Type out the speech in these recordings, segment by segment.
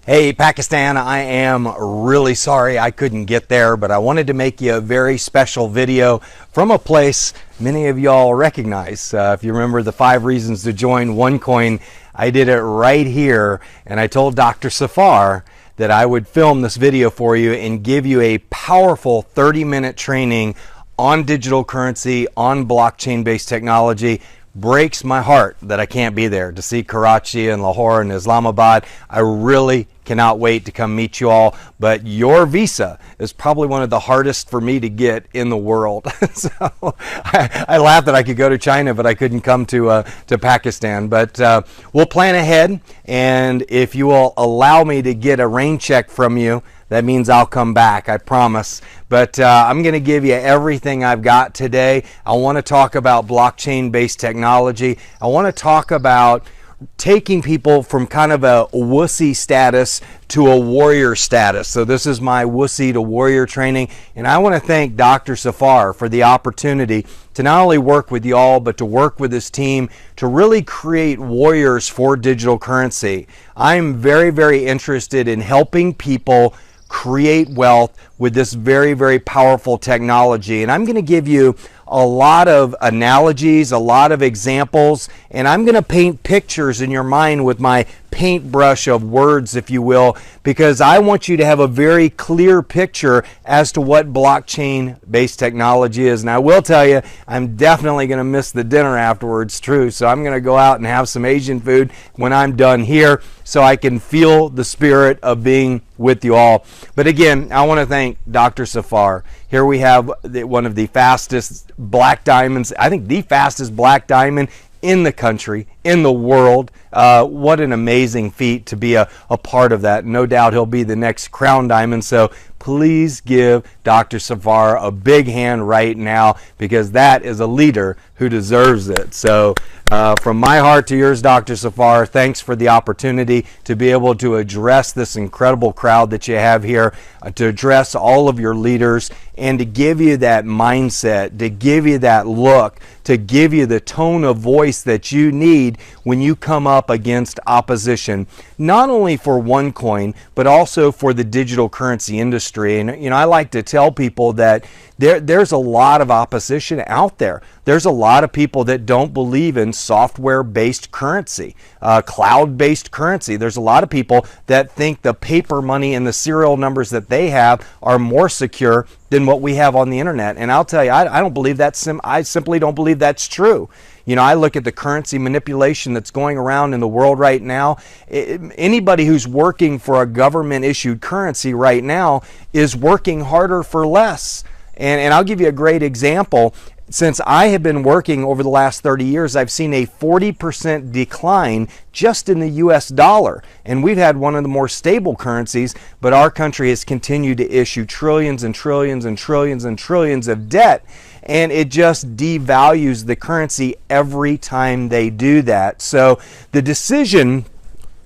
Hey Pakistan, I am really sorry I couldn't get there, but I wanted to make you a very special video from a place many of y'all recognize. If you remember the 5 reasons to join OneCoin, I did it right here, and I told Dr. Safar that I would film this video for you and give you a powerful 30-minute training on digital currency, on blockchain-based technology. Breaks my heart that I can't be there to see Karachi and Lahore and Islamabad. I really cannot wait to come meet you all, but your visa is probably one of the hardest for me to get in the world. So I laughed that I could go to China, but I couldn't come to Pakistan. But we'll plan ahead, and if you will allow me to get a rain check from you, that means I'll come back, I promise. But I'm going to give you everything I've got today. I want to talk about blockchain-based technology. I want to talk about taking people from kind of a wussy status to a warrior status. So this is my wussy to warrior training. And I want to thank Dr. Safar for the opportunity to not only work with y'all, but to work with his team to really create warriors for digital currency. I'm very, very interested in helping people create wealth with this very, very powerful technology. And I'm going to give you a lot of analogies, a lot of examples, and I'm going to paint pictures in your mind with my paintbrush of words, if you will, because I want you to have a very clear picture as to what blockchain-based technology is. And I will tell you, I'm definitely going to miss the dinner afterwards, true. So I'm going to go out and have some Asian food when I'm done here so I can feel the spirit of being with you all. But again, I want to thank Dr. Safar. Here we have one of the fastest black diamonds, I think the fastest black diamond in the country, in the world. What an amazing feat to be a part of that. No doubt he'll be the next crown diamond. So please give Dr. Safar a big hand right now, because that is a leader who deserves it. So from my heart to yours, Dr. Safar, thanks for the opportunity to be able to address this incredible crowd that you have here, to address all of your leaders, and to give you that mindset, to give you that look, to give you the tone of voice that you need when you come up against opposition, not only for OneCoin, but also for the digital currency industry. And you know, I like to tell people that there's a lot of opposition out there. There's a lot of people that don't believe in software-based currency, cloud-based currency. There's a lot of people that think the paper money and the serial numbers that they have are more secure than what we have on the internet. And I'll tell you, I don't believe that's I simply don't believe that's true. You know, I look at the currency manipulation that's going around in the world right now. Anybody who's working for a government-issued currency right now is working harder for less. And I'll give you a great example. Since I have been working over the last 30 years, I've seen a 40% decline just in the US dollar. And we've had one of the more stable currencies, but our country has continued to issue trillions and trillions and trillions and trillions of debt. And it just devalues the currency every time they do that. So the decision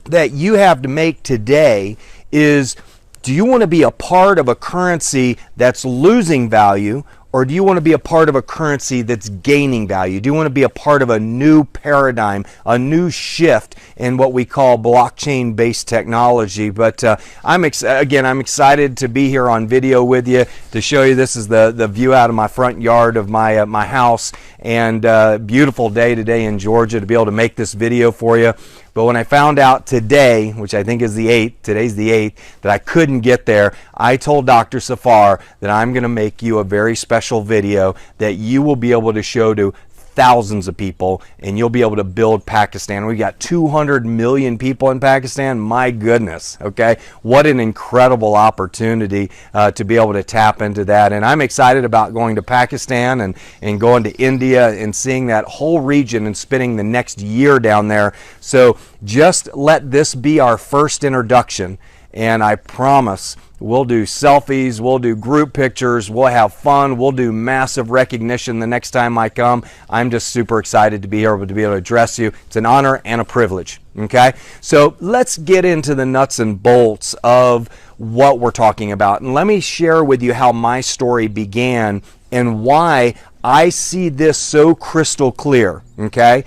that you have to make today is, do you want to be a part of a currency that's losing value, or do you want to be a part of a currency that's gaining value? Do you want to be a part of a new paradigm, a new shift in what we call blockchain-based technology? But I'm excited to be here on video with you to show you. This is the view out of my front yard of my house, and beautiful day today in Georgia to be able to make this video for you. But when I found out today, which I think is the 8th, today's the 8th, that I couldn't get there, I told Dr. Safar that I'm going to make you a very special video that you will be able to show to thousands of people, and you'll be able to build Pakistan. We got 200 million people in Pakistan. My goodness, okay? What an incredible opportunity to be able to tap into that. And I'm excited about going to Pakistan and going to India and seeing that whole region and spending the next year down there. So just let this be our first introduction, and I promise we'll do selfies, we'll do group pictures, we'll have fun, we'll do massive recognition the next time I come. I'm just super excited to be here, to be able to address you. It's an honor and a privilege, okay? So let's get into the nuts and bolts of what we're talking about. And let me share with you how my story began and why I see this so crystal clear, okay?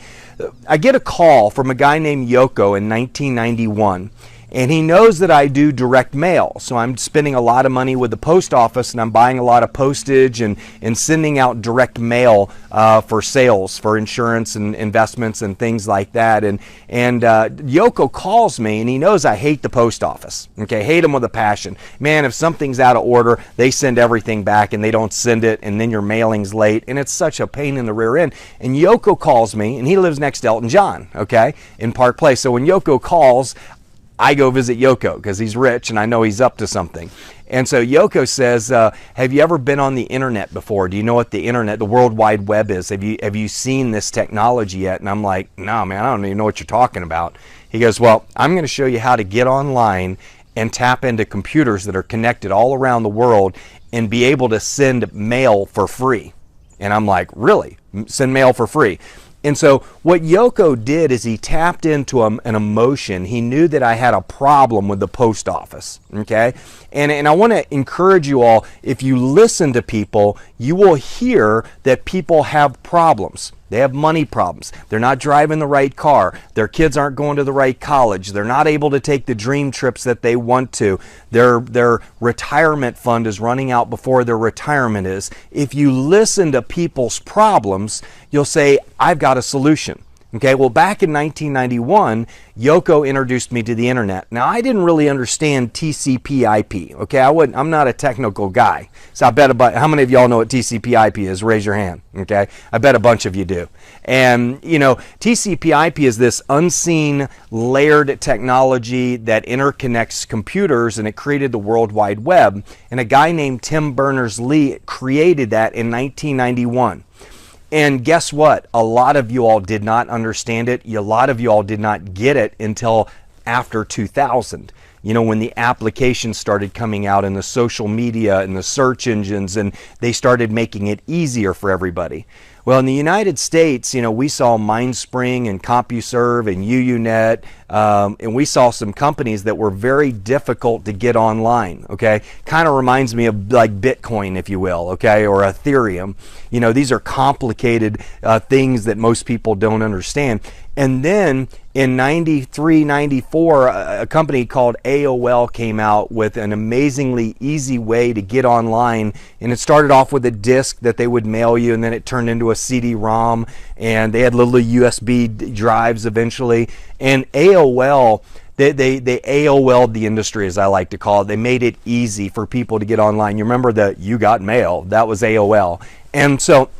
I get a call from a guy named Yoko in 1991. And he knows that I do direct mail. So I'm spending a lot of money with the post office, and I'm buying a lot of postage and sending out direct mail for sales, for insurance and investments and things like that. And Yoko calls me, and he knows I hate the post office. Okay, hate them with a passion. Man, if something's out of order, they send everything back and they don't send it, and then your mailing's late, and it's such a pain in the rear end. And Yoko calls me, and he lives next to Elton John, okay, in Park Place. So when Yoko calls, I go visit Yoko because he's rich and I know he's up to something. And so Yoko says, have you ever been on the internet before? Do you know what the internet, the World Wide Web is? Have you seen this technology yet? And I'm like, no, man, I don't even know what you're talking about. He goes, well, I'm going to show you how to get online and tap into computers that are connected all around the world and be able to send mail for free. And I'm like, really? Send mail for free? And so what Yoko did is he tapped into an emotion. He knew that I had a problem with the post office, okay? And I want to encourage you all, if you listen to people, you will hear that people have problems. They have money problems. They're not driving the right car. Their kids aren't going to the right college. They're not able to take the dream trips that they want to. Their retirement fund is running out before their retirement is. If you listen to people's problems, you'll say, I've got a solution. Okay, well, back in 1991, Yoko introduced me to the internet. Now, I didn't really understand TCP/IP. Okay, I'm not a technical guy. So I bet how many of y'all know what TCP/IP is? Raise your hand. Okay, I bet a bunch of you do. And you know, TCP/IP is this unseen layered technology that interconnects computers, and it created the World Wide Web. And a guy named Tim Berners-Lee created that in 1991. And guess what? A lot of you all did not understand it. A lot of you all did not get it until after 2000. You know, when the applications started coming out and the social media and the search engines, and they started making it easier for everybody. Well, in the United States, you know, we saw MindSpring and CompuServe and UUNet, and we saw some companies that were very difficult to get online, okay? Kind of reminds me of like Bitcoin, if you will, okay, or Ethereum. You know, these are complicated things that most people don't understand. And then in 93, 94, a company called AOL came out with an amazingly easy way to get online. And it started off with a disk that they would mail you, and then it turned into a CD-ROM, and they had little USB drives eventually. And AOL, they AOL'd the industry, as I like to call it. They made it easy for people to get online. You remember that you got mail? That was AOL. And so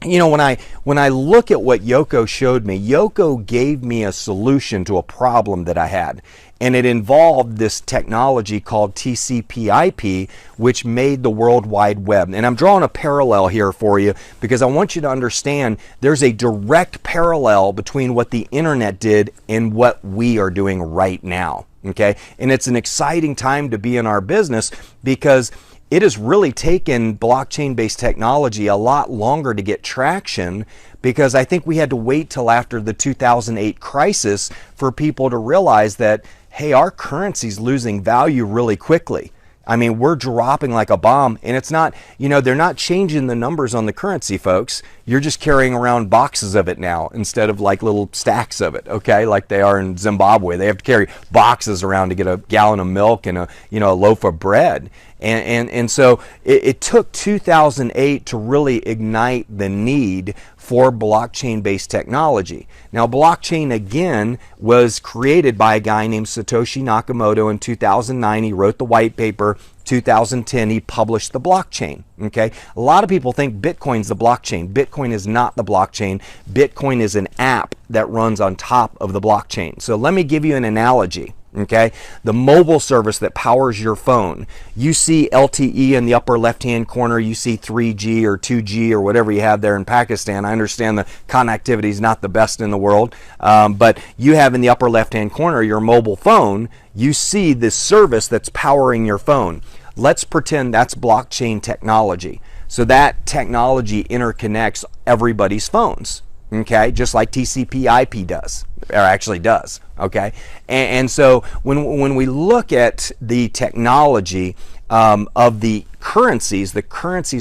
you know, when I look at what Yoko showed me, Yoko gave me a solution to a problem that I had. And it involved this technology called TCP/IP, which made the World Wide Web. And I'm drawing a parallel here for you because I want you to understand there's a direct parallel between what the internet did and what we are doing right now. Okay? And it's an exciting time to be in our business because it has really taken blockchain-based technology a lot longer to get traction, because I think we had to wait till after the 2008 crisis for people to realize that, hey, our currency's losing value really quickly. I mean, we're dropping like a bomb, and it's not, you know, they're not changing the numbers on the currency, folks. You're just carrying around boxes of it now instead of like little stacks of it, okay? Like they are in Zimbabwe. They have to carry boxes around to get a gallon of milk and a loaf of bread. And so it took 2008 to really ignite the need for blockchain-based technology. Now, blockchain, again, was created by a guy named Satoshi Nakamoto in 2009. He wrote the white paper. 2010, he published the blockchain. Okay, a lot of people think Bitcoin's the blockchain. Bitcoin is not the blockchain. Bitcoin is an app that runs on top of the blockchain. So let me give you an analogy. Okay, the mobile service that powers your phone. You see LTE in the upper left-hand corner. You see 3G or 2G or whatever you have there in Pakistan. I understand the connectivity is not the best in the world, but you have in the upper left-hand corner your mobile phone. You see this service that's powering your phone. Let's pretend that's blockchain technology. So that technology interconnects everybody's phones. Okay, just like TCP/IP does, or actually does. Okay, and so when we look at the technology of the currencies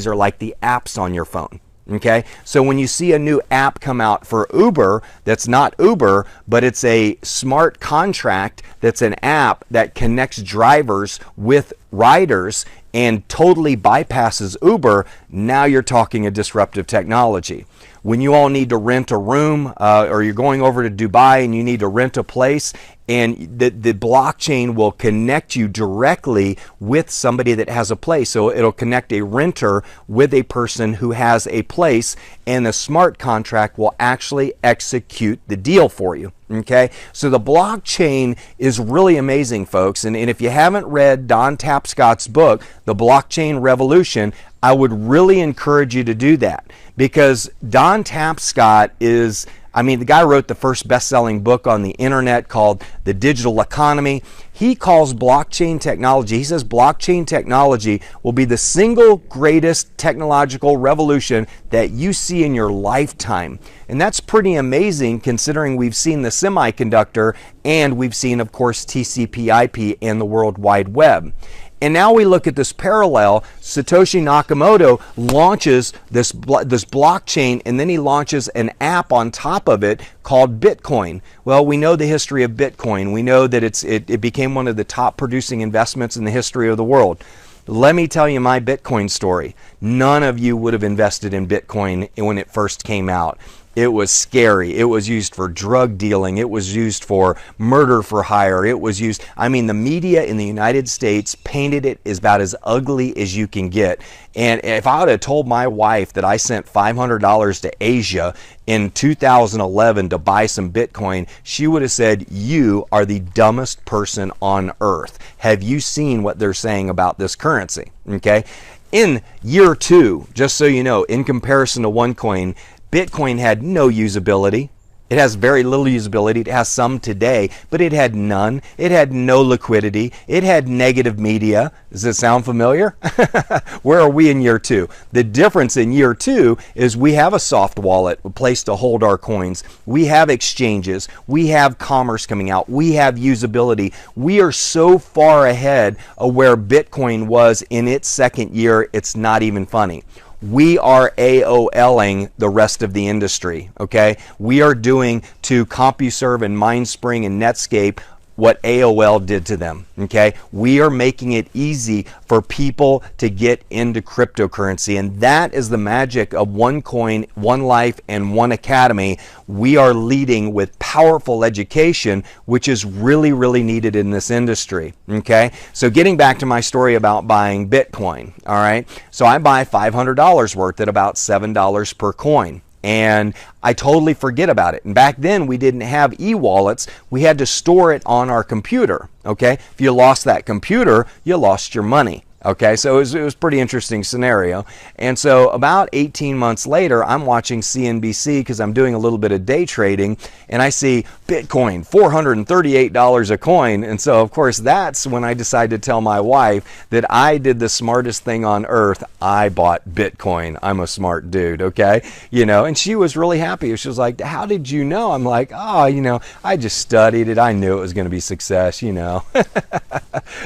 are like the apps on your phone. Okay, so when you see a new app come out for Uber that's not Uber, but it's a smart contract that's an app that connects drivers with riders and totally bypasses Uber, now you're talking a disruptive technology. When you all need to rent a room or you're going over to Dubai and you need to rent a place, and the blockchain will connect you directly with somebody that has a place. So it'll connect a renter with a person who has a place, and the smart contract will actually execute the deal for you. Okay, so the blockchain is really amazing, folks. And if you haven't read Don Tapscott's book, The Blockchain Revolution, I would really encourage you to do that, because Don Tapscott is, I mean, the guy wrote the first best-selling book on the internet called The Digital Economy. He calls blockchain technology, he says blockchain technology will be the single greatest technological revolution that you see in your lifetime. And that's pretty amazing considering we've seen the semiconductor and we've seen, of course, TCP/IP and the World Wide Web. And now we look at this parallel. Satoshi Nakamoto launches this blockchain, and then he launches an app on top of it called Bitcoin. Well, we know the history of Bitcoin. We know that it became one of the top producing investments in the history of the world. Let me tell you my Bitcoin story. None of you would have invested in Bitcoin when it first came out. It was scary. It was used for drug dealing. It was used for murder for hire. It was used, I mean, the media in the United States painted it as about as ugly as you can get. And if I would have told my wife that I sent $500 to Asia in 2011 to buy some Bitcoin, she would have said, "You are the dumbest person on earth. Have you seen what they're saying about this currency?" Okay. In year 2, just so you know, in comparison to OneCoin, Bitcoin had no usability. It has very little usability. It has some today, but it had none. It had no liquidity. It had negative media. Does it sound familiar? Where are we in year 2? The difference in year 2 is we have a soft wallet, a place to hold our coins. We have exchanges. We have commerce coming out. We have usability. We are so far ahead of where Bitcoin was in its second year, it's not even funny. We are AOLing the rest of the industry, okay? We are doing to CompuServe and MindSpring and Netscape what AOL did to them, okay? We are making it easy for people to get into cryptocurrency, and that is the magic of OneCoin, OneLife, and One Academy. We are leading with powerful education, which is really, really needed in this industry, okay? So getting back to my story about buying Bitcoin, all right? So I buy $500 worth at about $7 per coin. And I totally forget about it. And back then we didn't have e-wallets. We had to store it on our computer. Okay, if you lost that computer, you lost your money. Okay, so it was a pretty interesting scenario. And so about 18 months later, I'm watching CNBC because I'm doing a little bit of day trading, and I see Bitcoin, $438 a coin. And so, of course, that's when I decided to tell my wife that I did the smartest thing on earth. I bought Bitcoin. I'm a smart dude, okay? You know, and she was really happy. She was like, "How did you know?" I'm like, "Oh, you know, I just studied it. I knew it was going to be success, you know."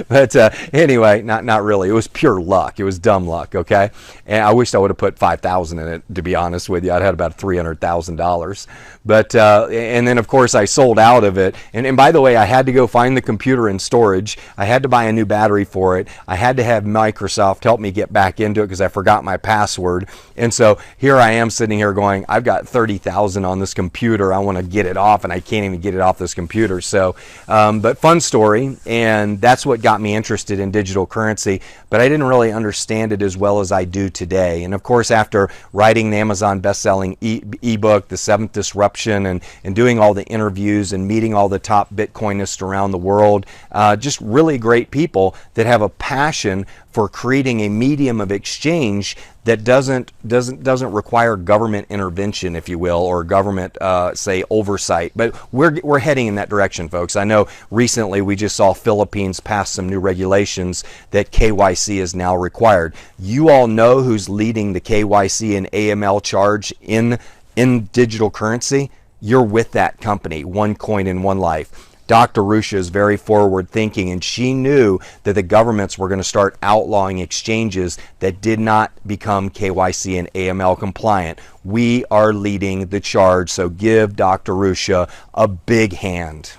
But anyway, not really. It was pure luck. It was dumb luck, okay? And I wished I would have put $5,000 in it, to be honest with you. I'd had about $300,000. But, and then of course I sold out of it. And by the way, I had to go find the computer in storage. I had to buy a new battery for it. I had to have Microsoft help me get back into it because I forgot my password. And so here I am sitting here going, I've got 30,000 on this computer. I want to get it off, and I can't even get it off this computer. So, but fun story. And that's what got me interested in digital currency. But I didn't really understand it as well as I do today. And of course, after writing the Amazon best-selling ebook, The Seventh Disruption, and doing all the interviews and meeting all the top Bitcoinists around the world, just really great people that have a passion for creating a medium of exchange that doesn't require government intervention, if you will, or government say oversight. But we're heading in that direction, folks. I know recently we just saw Philippines pass some new regulations that KYC is now required. You all know who's leading the KYC and AML charge in digital currency? You're with that company, OneCoin and OneLife. Dr. Rusha is very forward thinking, and she knew that the governments were going to start outlawing exchanges that did not become KYC and AML compliant. We are leading the charge, so give Dr. Rusha a big hand.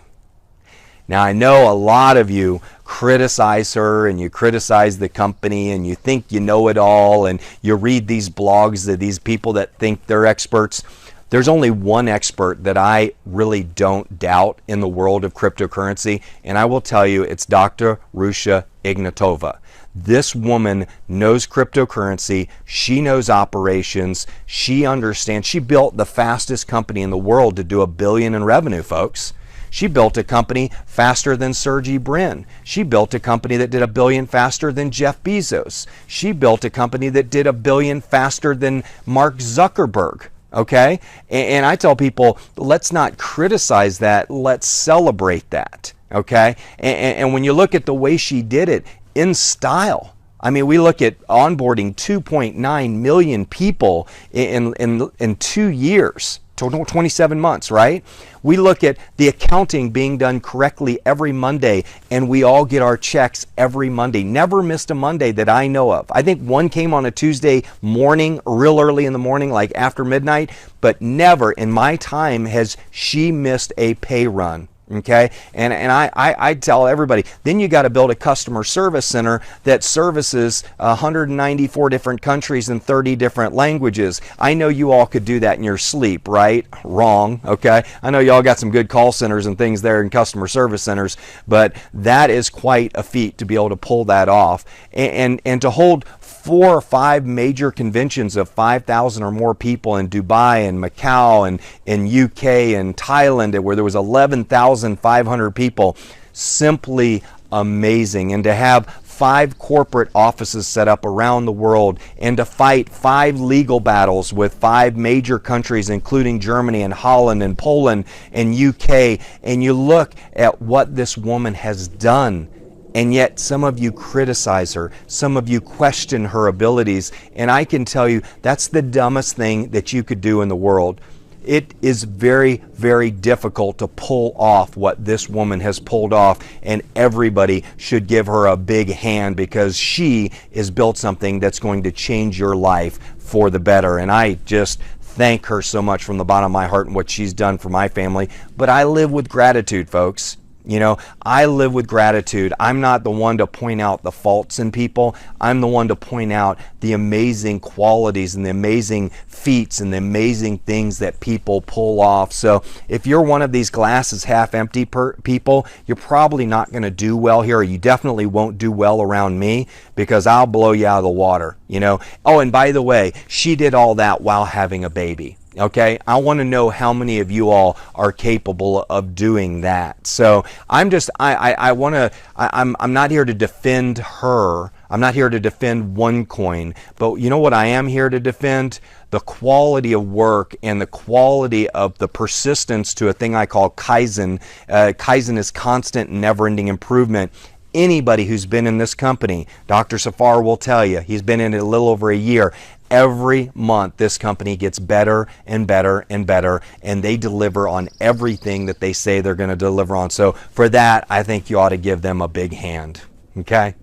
Now, I know a lot of you criticize her and you criticize the company and you think you know it all, and you read these blogs of these people that think they're experts. There's only one expert that I really don't doubt in the world of cryptocurrency, and I will tell you it's Dr. Rusha Ignatova. This woman knows cryptocurrency, she knows operations, she understands. She built the fastest company in the world to do $1 billion in revenue, folks. She built a company faster than Sergey Brin. She built a company that did $1 billion faster than Jeff Bezos. She built a company that did $1 billion faster than Mark Zuckerberg. Okay? And I tell people, let's not criticize that, let's celebrate that. Okay? And when you look at the way she did it, in style. I mean, we look at onboarding 2.9 million people in 2 years. 27 months, right? We look at the accounting being done correctly every Monday, and we all get our checks every Monday. Never missed a Monday that I know of. I think one came on a Tuesday morning, real early in the morning, like after midnight, but never in my time has she missed a pay run. Okay, and I tell everybody, then you got to build a customer service center that services 194 different countries and 30 different languages. I know you all could do that in your sleep, right? Wrong. Okay, I know you all got some good call centers and things there in customer service centers, but that is quite a feat to be able to pull that off, and to hold 4 or 5 major conventions of 5,000 or more people in Dubai and Macau and in UK and Thailand, where there was 11,500 people. Simply amazing. And to have 5 corporate offices set up around the world, and to fight 5 legal battles with 5 major countries, including Germany and Holland and Poland and UK. And you look at what this woman has done. And yet some of you criticize her, some of you question her abilities, and I can tell you that's the dumbest thing that you could do in the world. It is very, very difficult to pull off what this woman has pulled off, and everybody should give her a big hand, because she has built something that's going to change your life for the better. And I just thank her so much from the bottom of my heart and what she's done for my family. But I live with gratitude, folks. You know, I live with gratitude. I'm not the one to point out the faults in people. I'm the one to point out the amazing qualities and the amazing feats and the amazing things that people pull off. So if you're one of these glasses half empty people, you're probably not going to do well here. You definitely won't do well around me, because I'll blow you out of the water, you know. Oh, and by the way, she did all that while having a baby. Okay, I want to know how many of you all are capable of doing that. So I'm not here to defend her. I'm not here to defend OneCoin, but you know what I am here to defend? The quality of work and the quality of the persistence to a thing I call Kaizen. Kaizen is constant, never-ending improvement. Anybody who's been in this company, Dr. Safar will tell you, he's been in it a little over a year. Every month, this company gets better and better and better, and they deliver on everything that they say they're going to deliver on. So for that, I think you ought to give them a big hand. Okay?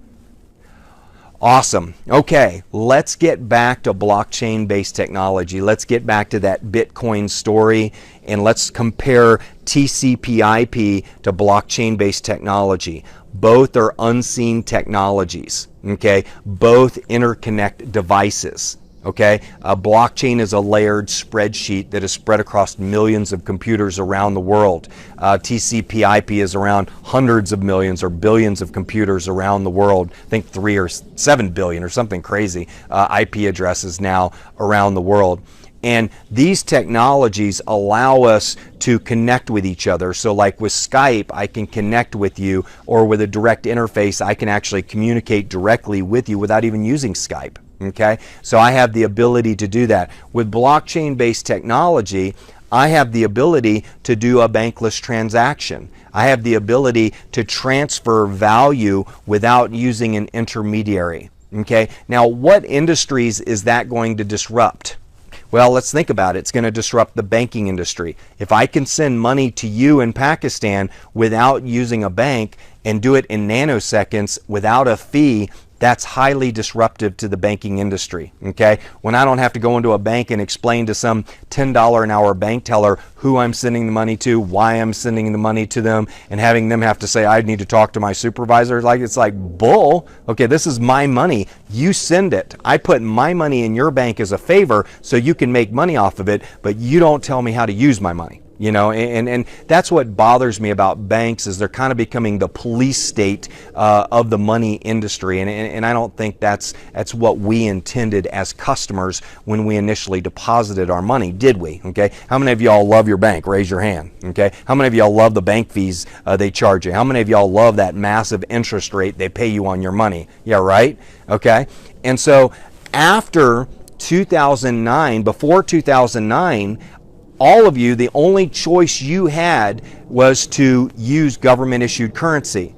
Awesome. Okay, let's get back to blockchain-based technology. Let's get back to that Bitcoin story, and let's compare TCP/IP to blockchain-based technology. Both are unseen technologies. Okay? Both interconnect devices. Okay, a blockchain is a layered spreadsheet that is spread across millions of computers around the world. TCP/IP is around hundreds of millions or billions of computers around the world. I think 3 or 7 billion or something crazy IP addresses now around the world. And these technologies allow us to connect with each other. So like with Skype, I can connect with you, or with a direct interface, I can actually communicate directly with you without even using Skype. Okay, so I have the ability to do that. With blockchain-based technology, I have the ability to do a bankless transaction. I have the ability to transfer value without using an intermediary. Okay, now what industries is that going to disrupt? Well, let's think about it. It's going to disrupt the banking industry. If I can send money to you in Pakistan without using a bank and do it in nanoseconds without a fee, that's highly disruptive to the banking industry, okay? When I don't have to go into a bank and explain to some $10 an hour bank teller who I'm sending the money to, why I'm sending the money to them, and having them have to say, I need to talk to my supervisor. It's like bull. Okay, this is my money. You send it. I put my money in your bank as a favor so you can make money off of it, but you don't tell me how to use my money. You know, and that's what bothers me about banks, is they're kind of becoming the police state of the money industry, and I don't think that's what we intended as customers when we initially deposited our money, did we? Okay, how many of y'all love your bank? Raise your hand. Okay, how many of y'all love the bank fees they charge you? How many of y'all love that massive interest rate they pay you on your money? Yeah, right. Okay, and so after 2009, before 2009. All of you, the only choice you had was to use government issued currency.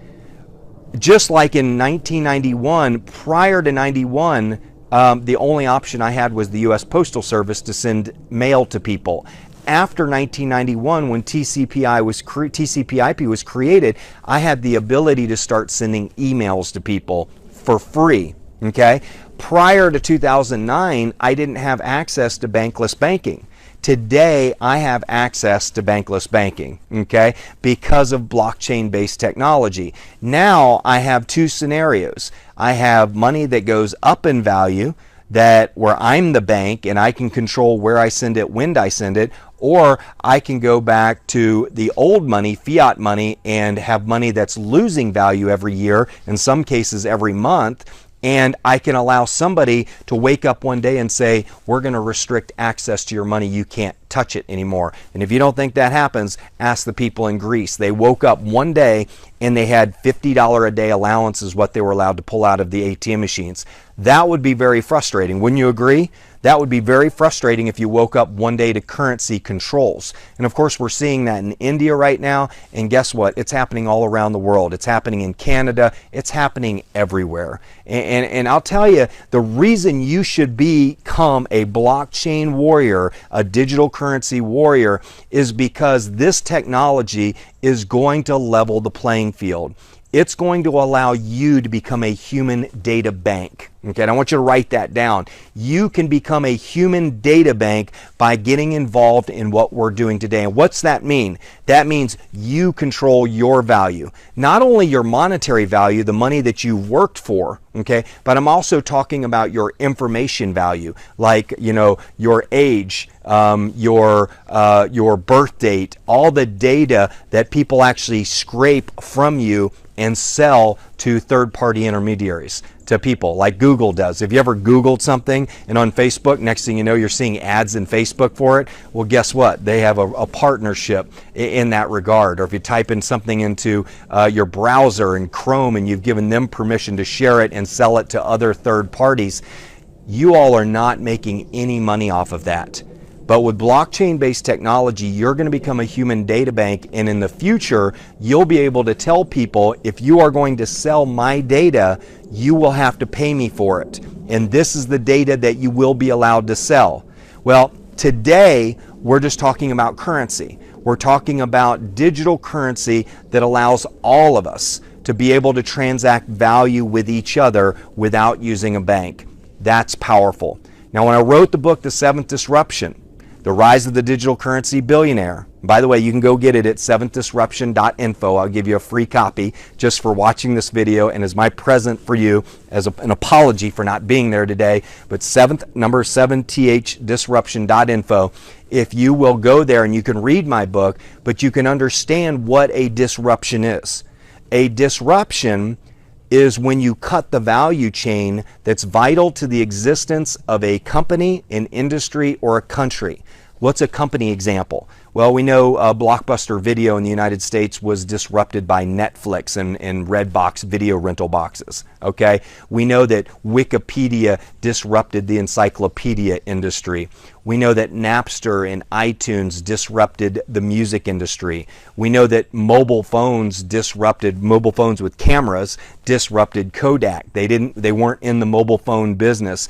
Just like in 1991, prior to 91, the only option I had was the US Postal Service to send mail to people. After 1991, when TCP/IP was created, I had the ability to start sending emails to people for free. Okay? Prior to 2009, I didn't have access to bankless banking. Today, I have access to bankless banking, okay, because of blockchain-based technology. Now, I have two scenarios. I have money that goes up in value, where I'm the bank and I can control where I send it, when I send it, or I can go back to the old money, fiat money, and have money that's losing value every year, in some cases every month. And I can allow somebody to wake up one day and say, we're going to restrict access to your money. You can't touch it anymore. And if you don't think that happens, ask the people in Greece. They woke up one day and they had $50 a day allowance is what they were allowed to pull out of the ATM machines. That would be very frustrating. Wouldn't you agree? That would be very frustrating if you woke up one day to currency controls. And of course, we're seeing that in India right now. And guess what? It's happening all around the world. It's happening in Canada. It's happening everywhere. And I'll tell you, the reason you should become a blockchain warrior, a digital currency warrior, is because this technology is going to level the playing field. It's going to allow you to become a human data bank. Okay, and I want you to write that down. You can become a human data bank by getting involved in what we're doing today. And what's that mean? That means you control your value. Not only your monetary value, the money that you worked for, okay, but I'm also talking about your information value, like, you know, your age, your birth date, all the data that people actually scrape from you and sell to third-party intermediaries, to people like Google does. Have you ever Googled something and on Facebook, next thing you know, you're seeing ads in Facebook for it? Well, guess what? They have a partnership in that regard. Or if you type in something into your browser in Chrome and you've given them permission to share it and sell it to other third parties, you all are not making any money off of that. But with blockchain-based technology, you're going to become a human data bank, and in the future, you'll be able to tell people, if you are going to sell my data, you will have to pay me for it. And this is the data that you will be allowed to sell. Well, today, we're just talking about currency. We're talking about digital currency that allows all of us to be able to transact value with each other without using a bank. That's powerful. Now, when I wrote the book, The Seventh Disruption, The Rise of the Digital Currency Billionaire. By the way, you can go get it at seventhdisruption.info. I'll give you a free copy just for watching this video and as my present for you as an apology for not being there today. But number 7th disruption.info. If you will go there and you can read my book, but you can understand what a disruption is. A disruption is when you cut the value chain that's vital to the existence of a company, an industry, or a country. What's a company example? Well, we know Blockbuster Video in the United States was disrupted by Netflix and Redbox video rental boxes. Okay, we know that Wikipedia disrupted the encyclopedia industry. We know that Napster and iTunes disrupted the music industry. We know that mobile phones with cameras disrupted Kodak. They weren't in the mobile phone business.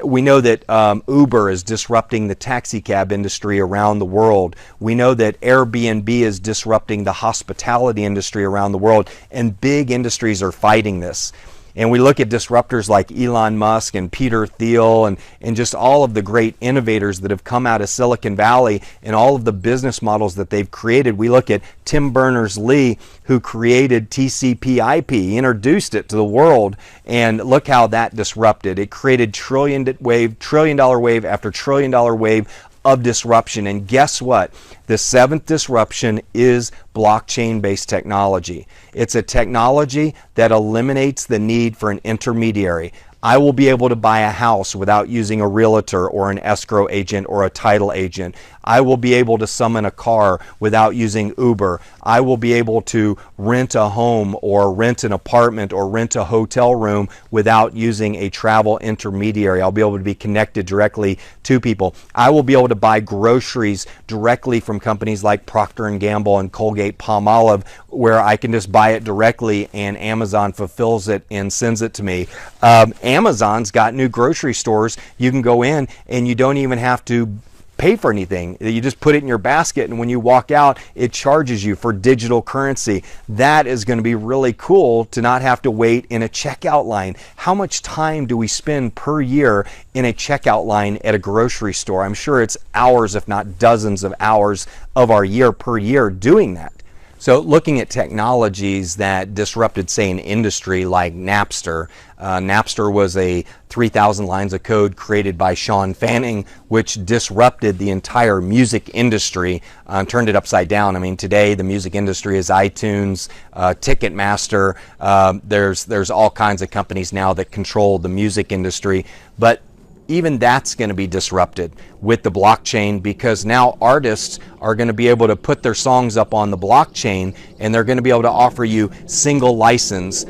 We know that Uber is disrupting the taxi cab industry around the world. We know that Airbnb is disrupting the hospitality industry around the world, and big industries are fighting this. And we look at disruptors like Elon Musk and Peter Thiel and just all of the great innovators that have come out of Silicon Valley and all of the business models that they've created. We look at Tim Berners-Lee, who created TCP/IP, he introduced it to the world, and look how that disrupted. It created trillion dollar wave after trillion dollar wave of disruption. And guess what? The seventh disruption is blockchain-based technology. It's a technology that eliminates the need for an intermediary. I will be able to buy a house without using a realtor or an escrow agent or a title agent. I will be able to summon a car without using Uber. I will be able to rent a home or rent an apartment or rent a hotel room without using a travel intermediary. I'll be able to be connected directly to people. I will be able to buy groceries directly from companies like Procter & Gamble and Colgate-Palmolive, where I can just buy it directly and Amazon fulfills it and sends it to me. Amazon's got new grocery stores. You can go in and you don't even have to pay for anything. You just put it in your basket, and when you walk out, it charges you for digital currency. That is going to be really cool to not have to wait in a checkout line. How much time do we spend per year in a checkout line at a grocery store? I'm sure it's hours, if not dozens of hours of our year per year doing that. So looking at technologies that disrupted, say, an industry like Napster. Napster was a 3,000 lines of code created by Sean Fanning, which disrupted the entire music industry, turned it upside down. I mean, today the music industry is iTunes, Ticketmaster. There's all kinds of companies now that control the music industry, but even that's going to be disrupted with the blockchain, because now artists are going to be able to put their songs up on the blockchain, and they're going to be able to offer you single license,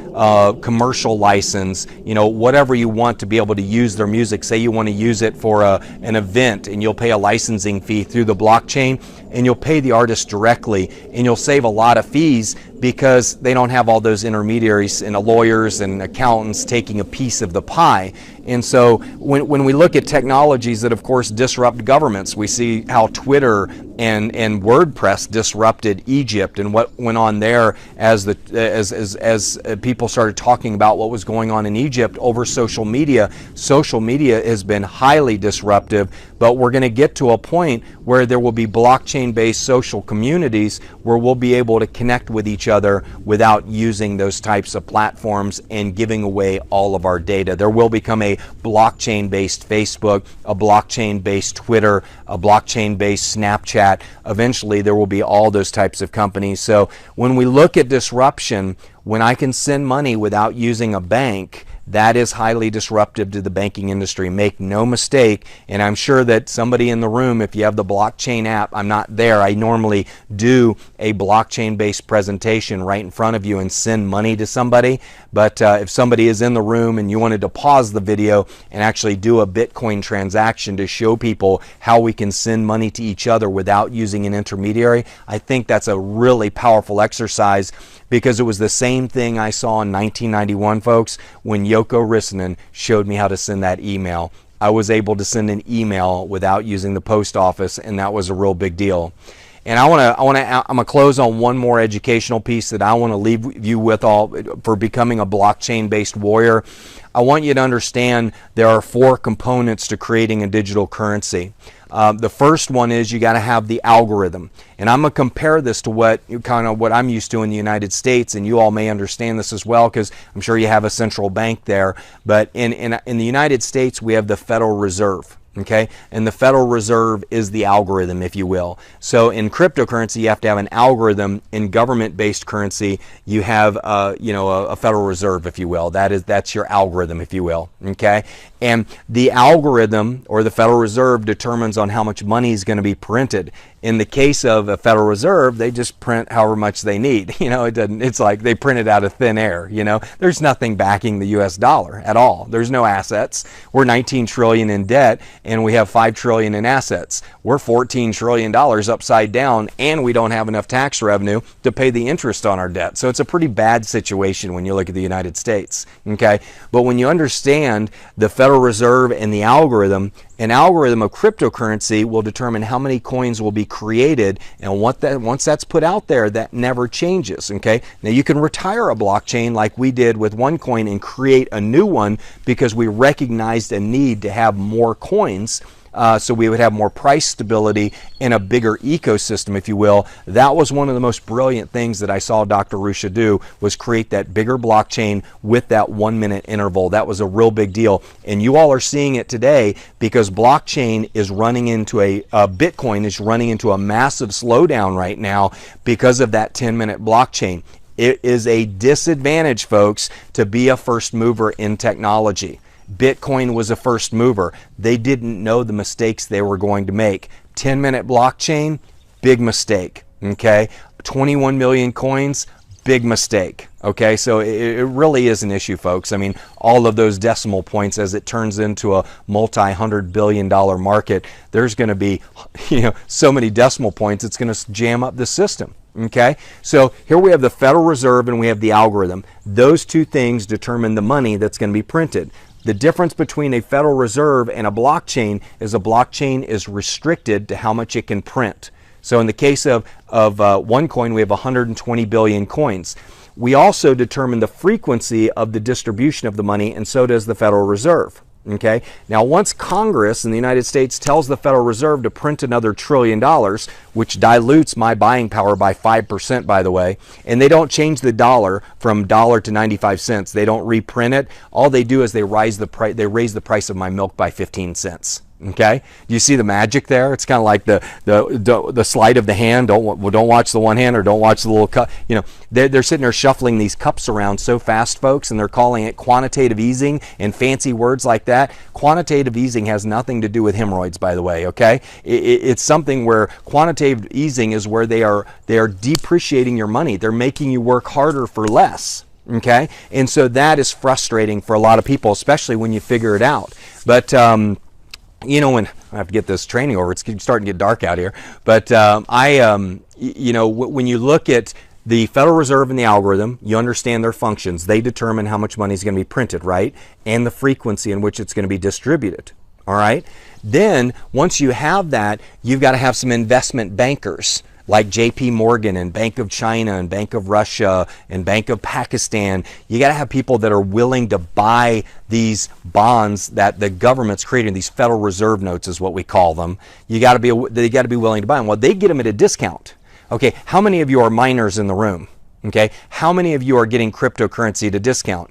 commercial license, whatever you want to be able to use their music. Say you want to use it for an event, and you'll pay a licensing fee through the blockchain, and you'll pay the artist directly, and you'll save a lot of fees because they don't have all those intermediaries and lawyers and accountants taking a piece of the pie. And so when we look at technologies that, of course, disrupt governments, we see how Twitter and WordPress disrupted Egypt and what went on there as people started talking about what was going on in Egypt over social media. Social media has been highly disruptive, but we're going to get to a point where there will be blockchain-based social communities where we'll be able to connect with each other without using those types of platforms and giving away all of our data. There will become a blockchain-based Facebook, a blockchain-based Twitter, a blockchain-based Snapchat. Eventually, there will be all those types of companies. So when we look at disruption, when I can send money without using a bank, that is highly disruptive to the banking industry. Make no mistake, and I'm sure that somebody in the room, if you have the blockchain app, I'm not there. I normally do a blockchain-based presentation right in front of you and send money to somebody. But if somebody is in the room and you wanted to pause the video and actually do a Bitcoin transaction to show people how we can send money to each other without using an intermediary, I think that's a really powerful exercise, because it was the same thing I saw in 1991, folks, when Yoko Rissanen showed me how to send that email. I was able to send an email without using the post office, and that was a real big deal. And I'm gonna close on one more educational piece that I want to leave you with all for becoming a blockchain-based warrior. I want you to understand there are 4 components to creating a digital currency. The first one is you got to have the algorithm, and I'm going to compare this to what I'm used to in the United States, and you all may understand this as well because I'm sure you have a central bank there. But in the United States, we have the Federal Reserve. Okay, and the Federal Reserve is the algorithm, if you will. So in cryptocurrency, you have to have an algorithm. In government-based currency, you have a Federal Reserve, if you will. That's your algorithm, if you will. Okay, and the algorithm or the Federal Reserve determines on how much money is going to be printed. In the case of a Federal Reserve, they just print however much they need. You know, it's like they print it out of thin air. You know, there's nothing backing the US dollar at all. There's no assets. We're 19 trillion in debt and we have 5 trillion in assets. We're 14 trillion dollars upside down, and we don't have enough tax revenue to pay the interest on our debt. So it's a pretty bad situation when you look at the United States. Okay, but when you understand the Federal Reserve and the algorithm, an algorithm of cryptocurrency will determine how many coins will be created, and once that's put out there, that never changes. Okay, now you can retire a blockchain like we did with OneCoin and create a new one because we recognized a need to have more coins. So we would have more price stability and a bigger ecosystem, if you will. That was one of the most brilliant things that I saw Dr. Rusha do, was create that bigger blockchain with that 1 minute interval. That was a real big deal. And you all are seeing it today because blockchain is running into Bitcoin is running into a massive slowdown right now because of that 10-minute blockchain. It is a disadvantage, folks, to be a first mover in technology. Bitcoin was a first mover. They didn't know the mistakes they were going to make. 10-minute blockchain, big mistake. Okay, 21 million coins, big mistake. Okay, so it really is an issue, folks. I mean, all of those decimal points, as it turns into a multi-hundred-billion-dollar market, there's going to be, so many decimal points, it's going to jam up the system. Okay, so here we have the Federal Reserve and we have the algorithm. Those two things determine the money that's going to be printed. The difference between a Federal Reserve and a blockchain is restricted to how much it can print. So in the case of OneCoin, we have 120 billion coins. We also determine the frequency of the distribution of the money, and so does the Federal Reserve. Okay. Now, once Congress in the United States tells the Federal Reserve to print another $1 trillion, which dilutes my buying power by 5%, by the way, and they don't change the dollar from $1 to 95 cents. They don't reprint it. All they do is they raise the price of my milk by 15 cents. Okay, do you see the magic there? It's kind of like the sleight of the hand. Don't watch the one hand, or don't watch the little cup. They're sitting there shuffling these cups around so fast, folks, and they're calling it quantitative easing and fancy words like that. Quantitative easing has nothing to do with hemorrhoids, by the way. Okay, it's something where quantitative easing is where they are depreciating your money. They're making you work harder for less. Okay, and so that is frustrating for a lot of people, especially when you figure it out. But when I have to get this training over, it's starting to get dark out here. But when you look at the Federal Reserve and the algorithm, you understand their functions. They determine how much money is going to be printed, right? And the frequency in which it's going to be distributed. All right. Then once you have that, you've got to have some investment bankers like JP Morgan and Bank of China and Bank of Russia and Bank of Pakistan. You got to have people that are willing to buy these bonds that the government's creating. These Federal Reserve notes is what we call them. They got to be willing to buy them. Well, they get them at a discount. Okay, how many of you are miners in the room? Okay, how many of you are getting cryptocurrency at a discount?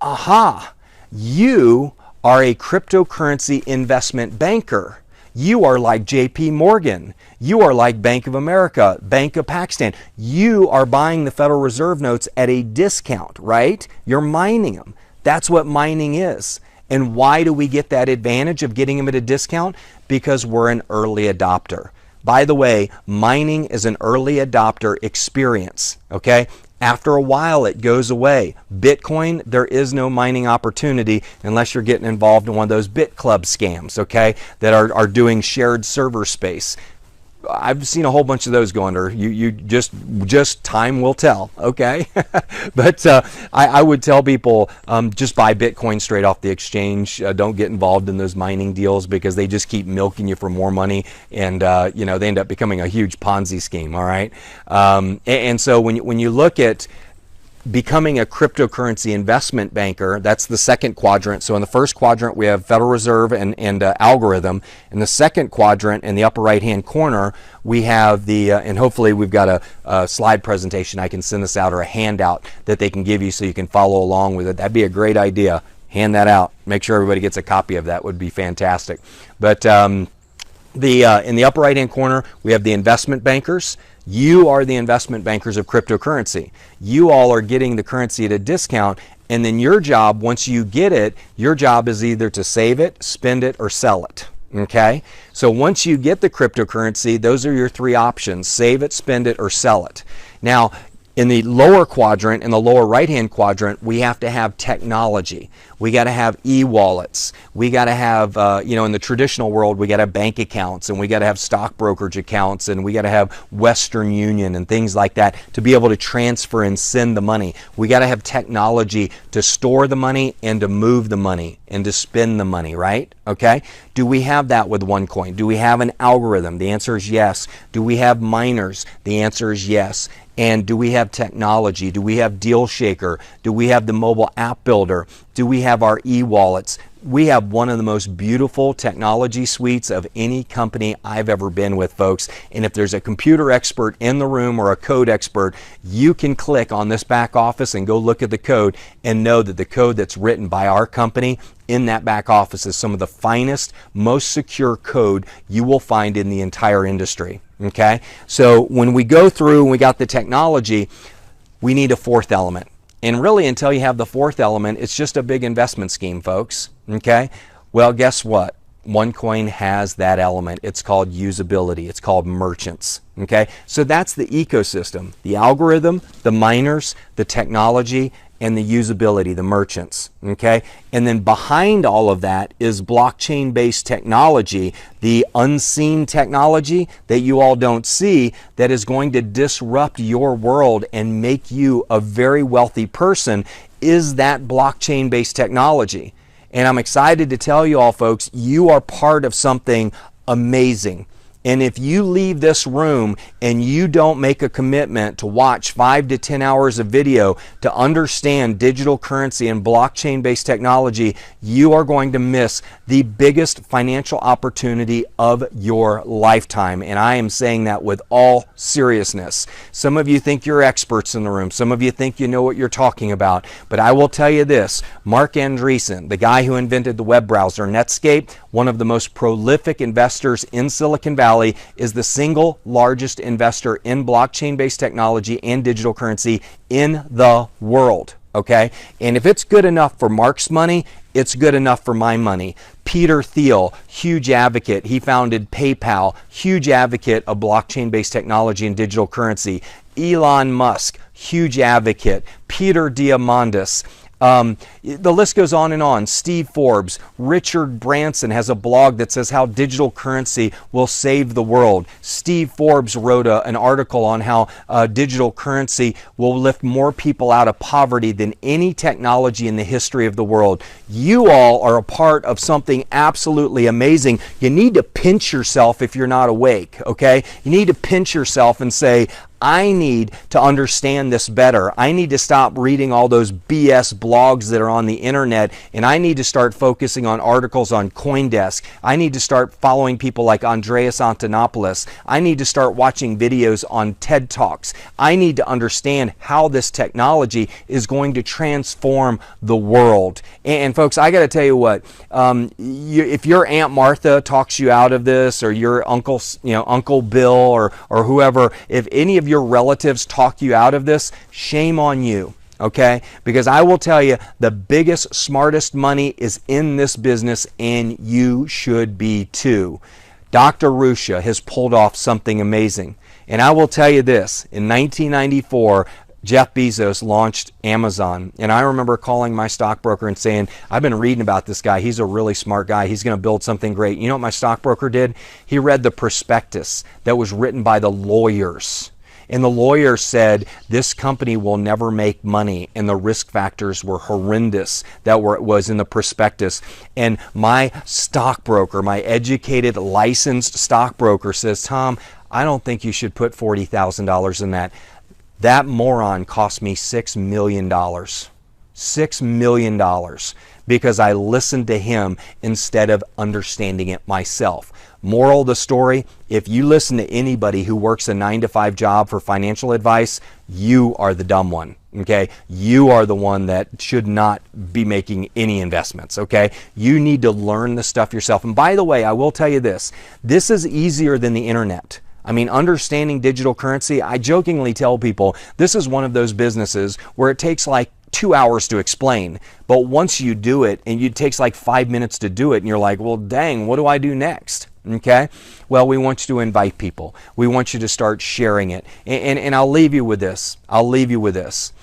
Aha, you are a cryptocurrency investment banker. You are like JP Morgan. You are like Bank of America, Bank of Pakistan. You are buying the Federal Reserve notes at a discount, right? You're mining them. That's what mining is. And why do we get that advantage of getting them at a discount? Because we're an early adopter. By the way, mining is an early adopter experience, okay? After a while, it goes away. Bitcoin, there is no mining opportunity unless you're getting involved in one of those Bit Club scams, okay, that are doing shared server space. I've seen a whole bunch of those go under. You just time will tell, okay? But I would tell people just buy Bitcoin straight off the exchange. Don't get involved in those mining deals because they just keep milking you for more money, and they end up becoming a huge Ponzi scheme. All right, and so when you look at becoming a cryptocurrency investment banker, that's the second quadrant. So in the first quadrant, we have Federal Reserve and algorithm. In the second quadrant, in the upper right-hand corner, we have the, and hopefully we've got a slide presentation I can send this out, or a handout that they can give you so you can follow along with it. That'd be a great idea. Hand that out. Make sure everybody gets a copy of that. Would be fantastic. But in the upper right-hand corner, we have the investment bankers. You are the investment bankers of cryptocurrency. You all are getting the currency at a discount, and then your job, once you get it, your job is either to save it, spend it, or sell it. Okay, so once you get the cryptocurrency, those are your three options: save it, spend it, or sell it. Now, in the lower quadrant, in the lower right-hand quadrant, we have to have technology. We got to have e-wallets. We got to have, in the traditional world, we got to have bank accounts, and we got to have stock brokerage accounts, and we got to have Western Union and things like that to be able to transfer and send the money. We got to have technology to store the money and to move the money and to spend the money, right? Okay. Do we have that with OneCoin? Do we have an algorithm? The answer is yes. Do we have miners? The answer is yes. And do we have technology? Do we have Deal Shaker? Do we have the mobile app builder? Do we have our e-wallets? We have one of the most beautiful technology suites of any company I've ever been with, folks. And if there's a computer expert in the room or a code expert, you can click on this back office and go look at the code and know that the code that's written by our company in that back office is some of the finest, most secure code you will find in the entire industry. Okay, so when we go through and we got the technology, we need a fourth element. And really, until you have the fourth element, it's just a big investment scheme, folks. Okay, well, guess what? OneCoin has that element. It's called usability. It's called merchants. Okay, so that's the ecosystem: the algorithm, the miners, the technology, and the usability, the merchants. Okay, and then behind all of that is blockchain-based technology, the unseen technology that you all don't see, that is going to disrupt your world and make you a very wealthy person, is that blockchain-based technology. And I'm excited to tell you all, folks, you are part of something amazing. And if you leave this room and you don't make a commitment to watch 5 to 10 hours of video to understand digital currency and blockchain-based technology, you are going to miss the biggest financial opportunity of your lifetime. And I am saying that with all seriousness. Some of you think you're experts in the room. Some of you think you know what you're talking about. But I will tell you this: Mark Andreessen, the guy who invented the web browser Netscape, one of the most prolific investors in Silicon Valley, is the single largest investor in blockchain-based technology and digital currency in the world. Okay, and if it's good enough for Mark's money, it's good enough for my money. Peter Thiel, huge advocate. He founded PayPal, huge advocate of blockchain-based technology and digital currency. Elon Musk, huge advocate. Peter Diamandis. The list goes on and on. Steve Forbes, Richard Branson has a blog that says how digital currency will save the world. Steve Forbes wrote an article on how digital currency will lift more people out of poverty than any technology in the history of the world. You all are a part of something absolutely amazing. You need to pinch yourself if you're not awake, okay? You need to pinch yourself and say, I need to understand this better. I need to stop reading all those BS blogs that are on the internet, and I need to start focusing on articles on CoinDesk. I need to start following people like Andreas Antonopoulos. I need to start watching videos on TED Talks. I need to understand how this technology is going to transform the world. And folks, I got to tell you what, if your Aunt Martha talks you out of this, or your Uncle Bill or whoever, if any of your relatives talk you out of this, shame on you, okay? Because I will tell you, the biggest, smartest money is in this business, and you should be too. Dr. Rusha has pulled off something amazing. And I will tell you this, in 1994, Jeff Bezos launched Amazon. And I remember calling my stockbroker and saying, I've been reading about this guy. He's a really smart guy. He's going to build something great. You know what my stockbroker did? He read the prospectus that was written by the lawyers. And the lawyer said, this company will never make money, and the risk factors were horrendous that was in the prospectus. And my stockbroker, my educated, licensed stockbroker says, Tom, I don't think you should put $40,000 in that. That moron cost me $6 million. $6 million because I listened to him instead of understanding it myself. Moral of the story, if you listen to anybody who works a 9-to-5 job for financial advice, you are the dumb one, okay? You are the one that should not be making any investments, okay? You need to learn the stuff yourself. And by the way, I will tell you this is easier than the internet. I mean, understanding digital currency, I jokingly tell people, this is one of those businesses where it takes like 2 hours to explain. But once you do it, and it takes like 5 minutes to do it, and you're like, well, dang, what do I do next? Okay? Well, we want you to invite people. We want you to start sharing it. And I'll leave you with this. I'll leave you with this.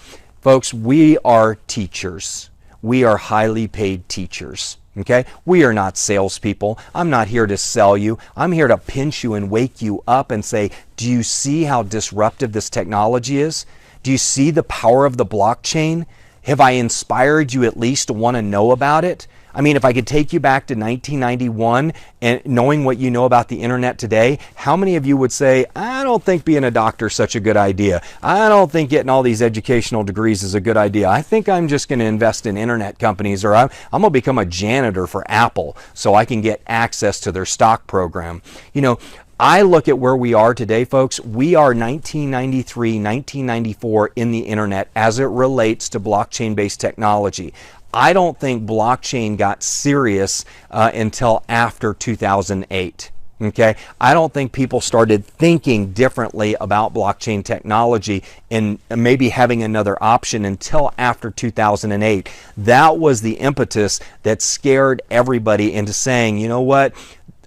Folks, we are teachers. We are highly paid teachers. Okay? We are not salespeople. I'm not here to sell you. I'm here to pinch you and wake you up and say, do you see how disruptive this technology is? Do you see the power of the blockchain? Have I inspired you at least to want to know about it? I mean, if I could take you back to 1991 and knowing what you know about the internet today, how many of you would say, I don't think being a doctor is such a good idea. I don't think getting all these educational degrees is a good idea. I think I'm just going to invest in internet companies, or I'm going to become a janitor for Apple so I can get access to their stock program. You know, I look at where we are today, folks. We are 1993, 1994 in the internet as it relates to blockchain-based technology. I don't think blockchain got serious until after 2008. Okay, I don't think people started thinking differently about blockchain technology and maybe having another option until after 2008. That was the impetus that scared everybody into saying, you know what?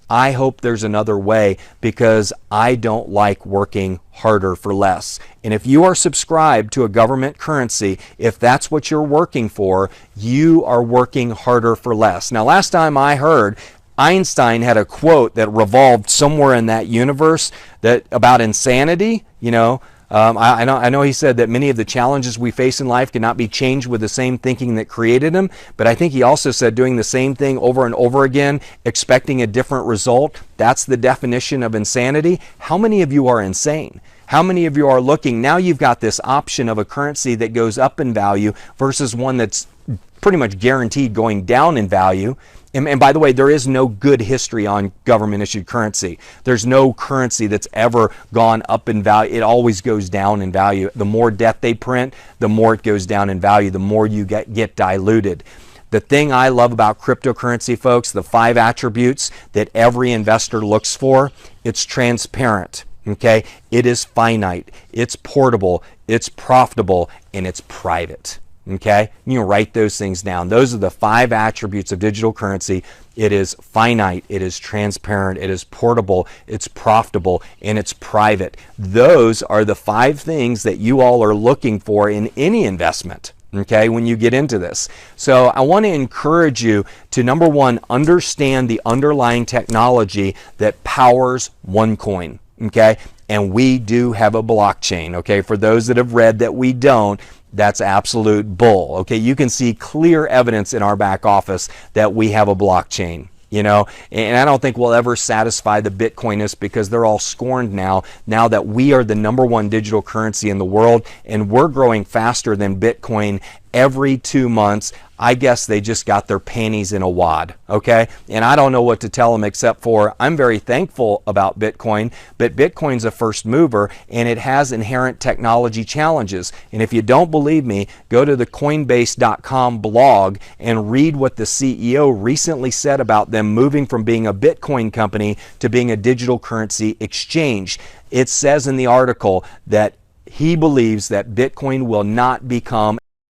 I hope there's another way, because I don't like working harder for less. And if you are subscribed to a government currency, if that's what you're working for, you are working harder for less. Now, last time I heard, Einstein had a quote that revolved somewhere in that universe that about insanity, you know. I know he said that many of the challenges we face in life cannot be changed with the same thinking that created them, but I think he also said doing the same thing over and over again, expecting a different result, that's the definition of insanity. How many of you are insane? How many of you are looking, now you've got this option of a currency that goes up in value versus one that's pretty much guaranteed going down in value. And by the way, there is no good history on government-issued currency. There's no currency that's ever gone up in value. It always goes down in value. The more debt they print, the more it goes down in value, the more you get diluted. The thing I love about cryptocurrency, folks, the 5 attributes that every investor looks for, it's transparent. Okay? It is finite, it's portable, it's profitable, and it's private. Okay? You can write those things down. Those are the 5 attributes of digital currency. It is finite, it is transparent, it is portable, it's profitable, and it's private. Those are the 5 things that you all are looking for in any investment. Okay, when you get into this. So I want to encourage you to, number one, understand the underlying technology that powers OneCoin. Okay, and we do have a blockchain. Okay, for those that have read that we don't, that's absolute bull. Okay, you can see clear evidence in our back office that we have a blockchain. You know, and I don't think we'll ever satisfy the Bitcoinists, because they're all scorned now that we are the #1 digital currency in the world, and we're growing faster than Bitcoin every 2 months. I guess they just got their panties in a wad, okay? And I don't know what to tell them except for I'm very thankful about Bitcoin, but Bitcoin's a first mover and it has inherent technology challenges. And if you don't believe me, go to the Coinbase.com blog and read what the CEO recently said about them moving from being a Bitcoin company to being a digital currency exchange. It says in the article that he believes that Bitcoin will not become